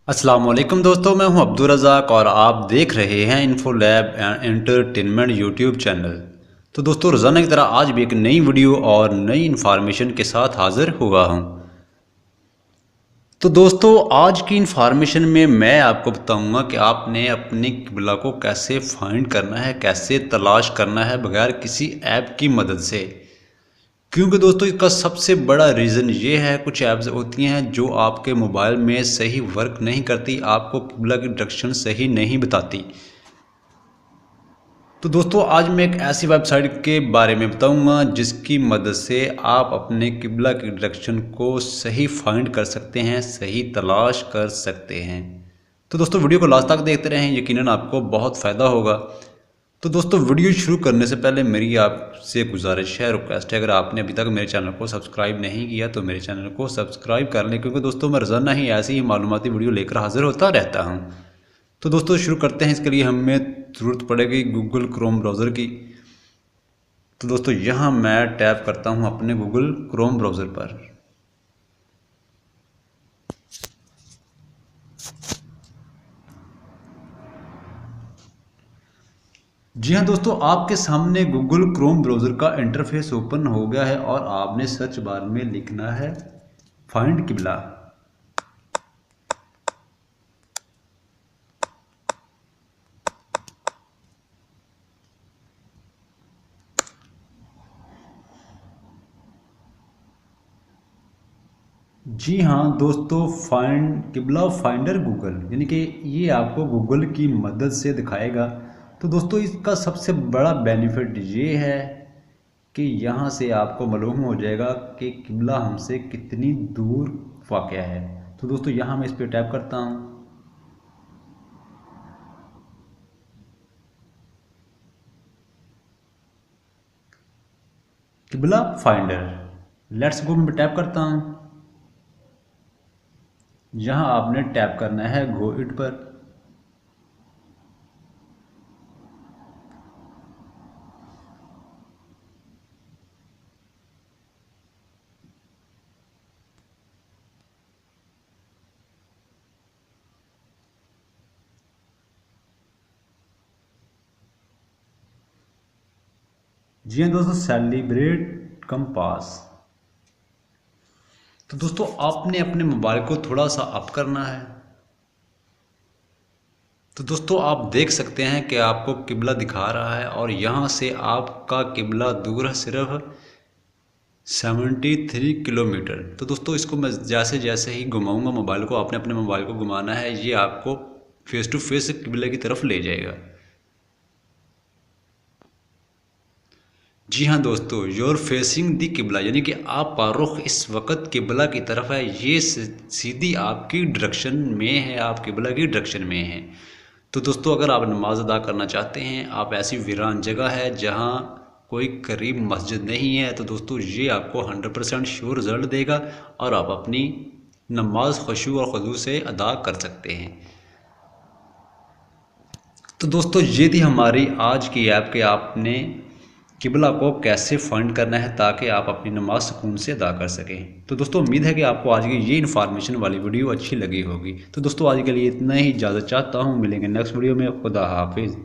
अस्सलाम वालेकुम दोस्तों, मैं हूं अब्दुल रज़ाक और आप देख रहे हैं info lab entertainment YouTube channel. तो दोस्तों, रोज़ाना की तरह आज भी एक नई वीडियो और नई इन्फॉर्मेशन के साथ हाज़िर हुआ हूं। तो दोस्तों, आज की इन्फॉर्मेशन में मैं आपको बताऊंगा कि आपने अपनी किबला को कैसे फाइंड करना है, कैसे तलाश करना है बगैर किसी ऐप की मदद से। क्योंकि दोस्तों, इसका सबसे बड़ा रीज़न ये है, कुछ ऐप्स होती हैं जो आपके मोबाइल में सही वर्क नहीं करती, आपको किबला की डायरेक्शन सही नहीं बताती। तो दोस्तों, आज मैं एक ऐसी वेबसाइट के बारे में बताऊंगा जिसकी मदद से आप अपने किबला की डायरेक्शन को सही फाइंड कर सकते हैं, सही तलाश कर सकते हैं। तो दोस्तों, वीडियो को लास्ट तक देखते रहें, यकीनन आपको बहुत फ़ायदा होगा। तो दोस्तों, वीडियो शुरू करने से पहले मेरी आपसे गुजारिश है, रिक्वेस्ट है, अगर आपने अभी तक मेरे चैनल को सब्सक्राइब नहीं किया तो मेरे चैनल को सब्सक्राइब कर लें, क्योंकि दोस्तों मैं रोज़ाना ही ऐसी ही मालूमाती वीडियो लेकर हाजिर होता रहता हूं। तो दोस्तों, शुरू करते हैं। इसके लिए हमें ज़रूरत पड़ेगी गूगल क्रोम ब्राउज़र की। तो दोस्तों, यहाँ मैं टैप करता हूँ अपने गूगल क्रोम ब्राउज़र पर। जी हाँ दोस्तों, आपके सामने गूगल क्रोम ब्राउज़र का इंटरफेस ओपन हो गया है और आपने सर्च बार में लिखना है फाइंड किबला। जी हाँ दोस्तों, फाइंड किबला फाइंडर गूगल, यानी कि ये आपको गूगल की मदद से दिखाएगा। तो दोस्तों, इसका सबसे बड़ा बेनिफिट ये है कि यहाँ से आपको मालूम हो जाएगा कि किबला हमसे कितनी दूर वाक़या है। तो दोस्तों, यहाँ मैं इस पर टैप करता हूँ। किबला फाइंडर लेट्स गो में टैप करता हूँ। यहाँ आपने टैप करना है गो इट पर। जी हाँ दोस्तों, सेलिब्रेट कंपास। तो दोस्तों, आपने अपने मोबाइल को थोड़ा सा अप करना है। तो दोस्तों, आप देख सकते हैं कि आपको किबला दिखा रहा है और यहाँ से आपका किबला दूर है सिर्फ 73 किलोमीटर। तो दोस्तों, इसको मैं जैसे जैसे ही घुमाऊंगा मोबाइल को, आपने अपने मोबाइल को घुमाना है, ये आपको फेस टू फेस किबले की तरफ ले जाएगा। जी हाँ दोस्तों, योर फेसिंग दी किबला, यानी कि आपका रुख इस वक्त किबला की तरफ है। ये सीधी आपकी डायरेक्शन में है, आप किबला की डायरेक्शन में हैं। तो दोस्तों, अगर आप नमाज अदा करना चाहते हैं, आप ऐसी वीरान जगह है जहाँ कोई करीब मस्जिद नहीं है, तो दोस्तों ये आपको 100% श्योर रिज़ल्ट देगा और आप अपनी नमाज खुशू और खुदू से अदा कर सकते हैं। तो दोस्तों, ये थी हमारी आज की ऐप कि आपने किबला को कैसे फाइंड करना है ताकि आप अपनी नमाज सुकून से अदा कर सकें। तो दोस्तों, उम्मीद है कि आपको आज की ये इन्फॉर्मेशन वाली वीडियो अच्छी लगी होगी। तो दोस्तों, आज के लिए इतना ही, इजाज़त चाहता हूँ। मिलेंगे नेक्स्ट वीडियो में। खुदा हाफिज़।